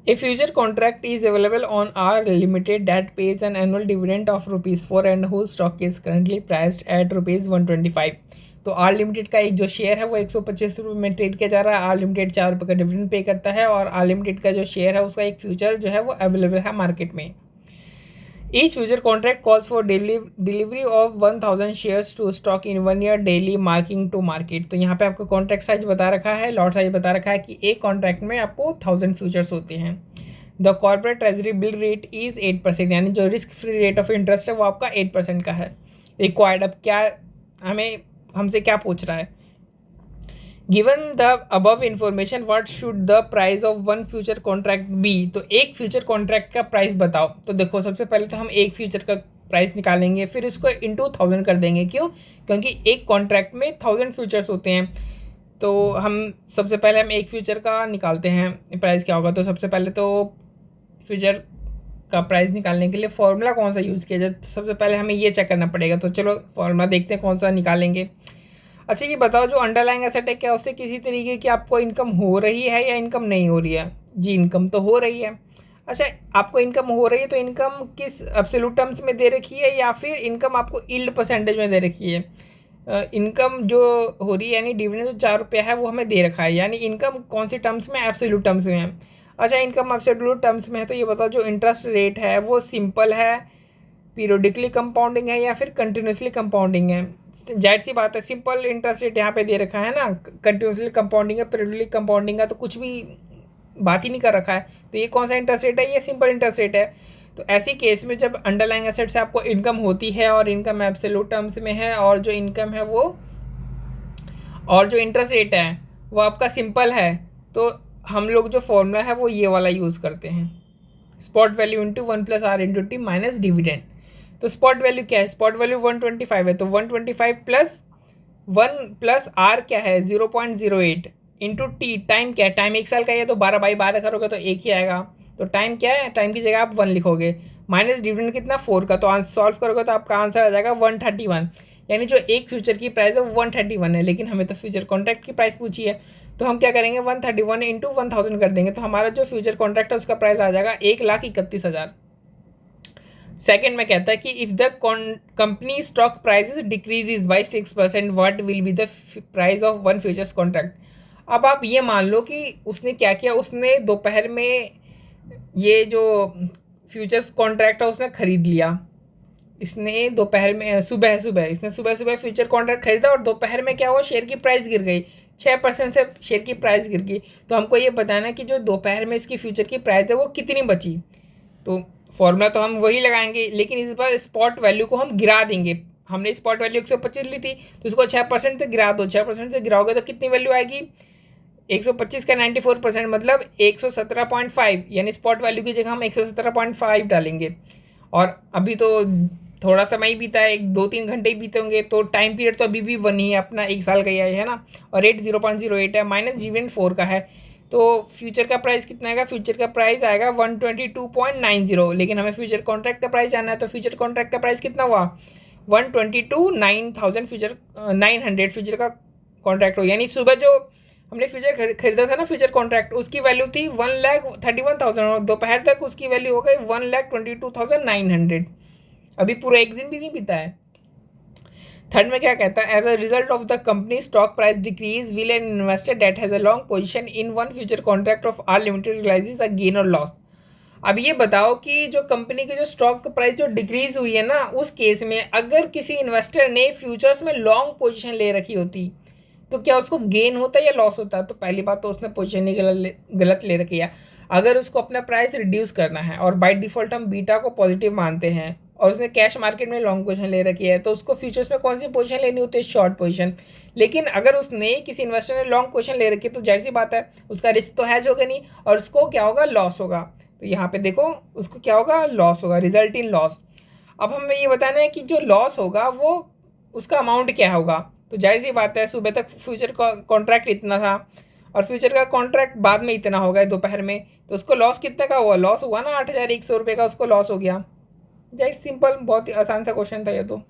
A future contract is available on R Limited that pays an annual dividend of ₹4 and whose stock is currently priced at ₹125। तो are limited का एक जो share है वो 125 रुपये में ट्रेड किया जा रहा है। आर लिमिटेड 4 रुपये का डिविडेंड पे करता है और आर लिमिटेड का जो शेयर है उसका एक फ्यूचर जो है वो अवेलेबल है मार्केट में। Each future contract calls for delivery of 1000 shares to stock in 1 year daily marking to market। तो यहाँ पे आपको कॉन्ट्रैक्ट साइज बता रखा है, लॉट साइज बता रखा है कि एक कॉन्ट्रैक्ट में आपको 1000 फ्यूचर्स होते हैं। The corporate treasury bill rate is 8%, यानी जो risk free rate of interest है वो आपका 8% का है। रिक्वायर्ड, अब क्या हमसे क्या पूछ रहा है, given the above information what should the price of one future contract be. तो एक फ्यूचर कॉन्ट्रैक्ट का प्राइस बताओ। तो देखो सबसे पहले तो हम एक फ्यूचर का प्राइस निकालेंगे, फिर इसको इंटू 1000 कर देंगे। क्यों? क्योंकि एक कॉन्ट्रैक्ट में 1000 फ्यूचर्स होते हैं। तो हम सबसे पहले हम एक फ्यूचर का निकालते हैं प्राइस क्या होगा। तो सबसे पहले तो फ्यूचर का प्राइस निकालने के लिए फॉर्मूला कौन सा यूज़ किया जाए, सबसे पहले हमें ये चेक करना पड़ेगा। तो चलो फॉर्मूला देखते हैं कौन सा निकालेंगे। अच्छा ये बताओ, जो अंडरलाइंग एसेट है क्या उससे किसी तरीके की आपको इनकम हो रही है या इनकम नहीं हो रही है? जी इनकम तो हो रही है। अच्छा आपको इनकम हो रही है तो इनकम किस एब्सोल्यूट टर्म्स में दे रखी है या फिर इनकम आपको यील्ड परसेंटेज में दे रखी है? इनकम जो हो रही है यानी डिविडेंड जो 4 रुपये है वो हमें दे रखा है, यानी इनकम कौन सी टर्म्स में? एब्सोल्यूट टर्म्स में है। अच्छा इनकम एब्सोल्यूट टर्म्स में है तो ये बताओ जो इंटरेस्ट रेट है वो सिंपल है, पीरियडिकली कंपाउंडिंग है या फिर कंटिन्यूसली कंपाउंडिंग है? जाहिर सी बात है सिंपल इंटरेस्ट रेट यहाँ पे दे रखा है ना, कंटिन्यूसली कंपाउंडिंग है, पीरियडिकली कंपाउंडिंग है, तो कुछ भी बात ही नहीं कर रखा है। तो ये कौन सा इंटरेस्ट रेट है? ये सिंपल इंटरेस्ट रेट है। तो ऐसी केस में जब अंडरलाइंग एसेट से आपको इनकम होती है और इनकम एब्सोल्यूट टर्म्स में है और जो इनकम है वो और जो इंटरेस्ट रेट है वो आपका सिंपल है, तो हम लोग जो फॉर्मूला है वो ये वाला यूज़ करते हैं, spot value into 1+r/t minus dividend. तो स्पॉट वैल्यू क्या है? स्पॉट वैल्यू 125 है, तो 125 प्लस 1+r क्या है? 0.08 इंटू टी। टाइम क्या है? टाइम 1 साल का है तो 12/12 करोगे तो एक ही आएगा। तो टाइम क्या है? टाइम की जगह आप 1 लिखोगे, माइनस डिविडेंड कितना 4 का, तो सॉल्व करोगे तो आपका आंसर आ जाएगा 131। यानी जो एक फ्यूचर की प्राइस है वो 131 है, लेकिन हमें तो फ्यूचर कॉन्ट्रैक्ट की प्राइस पूछी है। तो हम क्या करेंगे, 131 इंटू 1000 कर देंगे, तो हमारा जो फ्यूचर कॉन्ट्रैक्ट है उसका प्राइस आ जाएगा 1,31,000। सेकेंड में कहता है कि if the company stock price decreases by 6% what will be the price of one futures contract. अब आप ये मान लो कि उसने क्या किया, उसने दोपहर में ये जो फ्यूचर्स कॉन्ट्रैक्ट है उसने ख़रीद लिया। इसने दोपहर में सुबह सुबह फ्यूचर कॉन्ट्रैक्ट खरीदा और दोपहर में क्या हुआ, शेयर की प्राइस गिर गई 6% से, शेयर की प्राइस गिर गई। तो हमको ये बताना है कि जो दोपहर में इसकी फ्यूचर की प्राइस है वो कितनी बची। तो फॉर्मूला तो हम वही लगाएंगे, लेकिन इस बार स्पॉट वैल्यू को हम गिरा देंगे। हमने स्पॉट वैल्यू 125 ली थी तो इसको 6% से गिरा दो। 6% से गिराओगे तो कितनी वैल्यू आएगी? 125 का 94% मतलब 117.5, यानी स्पॉट वैल्यू की जगह हम 117.5 डालेंगे। और अभी तो थोड़ा समय ही बीता है, 2-3 घंटे ही बीते होंगे, तो टाइम पीरियड तो अभी भी 1 ही है, अपना 1 साल का ही है ना। और रेट 0.08 है, माइनस डिविडेंड 4 का है। तो फ्यूचर का प्राइस कितना आएगा? फ्यूचर का प्राइस आएगा 122.90, लेकिन हमें फ्यूचर कॉन्ट्रैक्ट का प्राइस जानना है। तो फ्यूचर कॉन्ट्रैक्ट का प्राइस कितना हुआ? 122,900 फ्यूचर 900 फ्यूचर का कॉन्ट्रैक्ट हो, यानी सुबह जो हमने फ्यूचर खरीदा था ना फ्यूचर कॉन्ट्रैक्ट, उसकी वैल्यू थी 1,31,000 और दोपहर तक उसकी वैल्यू हो गई 1,22,900। अभी पूरा एक दिन भी नहीं बीता है। थर्ड में क्या कहता है, as a result of the company stock price decrease will an investor that has a long position in one future contract of are limited realises a gain और लॉस। अब ये बताओ कि जो कंपनी की जो स्टॉक प्राइस जो decrease हुई है ना, उस केस में अगर किसी इन्वेस्टर ने फ्यूचर्स में लॉन्ग पोजीशन ले रखी होती तो क्या उसको गेन होता या लॉस होता? तो पहली बात तो उसने पोजीशन ही गलत ले रखी है। अगर उसको अपना प्राइस रिड्यूस करना है और बाय डिफ़ॉल्ट हम बीटा को पॉजिटिव मानते हैं और उसने कैश मार्केट में लॉन्ग पोजीशन ले रखी है, तो उसको फ्यूचर्स में कौन सी पोजीशन लेनी होती है? Short position. लेकिन अगर उसने किसी इन्वेस्टर ने लॉन्ग पोजीशन ले रखी है तो जाहिर सी बात है उसका रिस्क तो हैज होगा नहीं और उसको क्या होगा? लॉस होगा। तो यहाँ पे देखो उसको क्या होगा? लॉस होगा, रिजल्ट इन लॉस। अब हमें ये बताना है कि जो लॉस होगा वो उसका अमाउंट क्या होगा। तो जाहिर सी बात है सुबह तक फ्यूचर कॉन्ट्रैक्ट इतना था और फ्यूचर का कॉन्ट्रैक्ट बाद में इतना हो गया दोपहर में, तो उसको लॉस कितने का हुआ? लॉस हुआ ना 8,100 रुपये का उसको लॉस हो गया। जस्ट सिंपल, बहुत ही आसान सा क्वेश्चन था ये तो।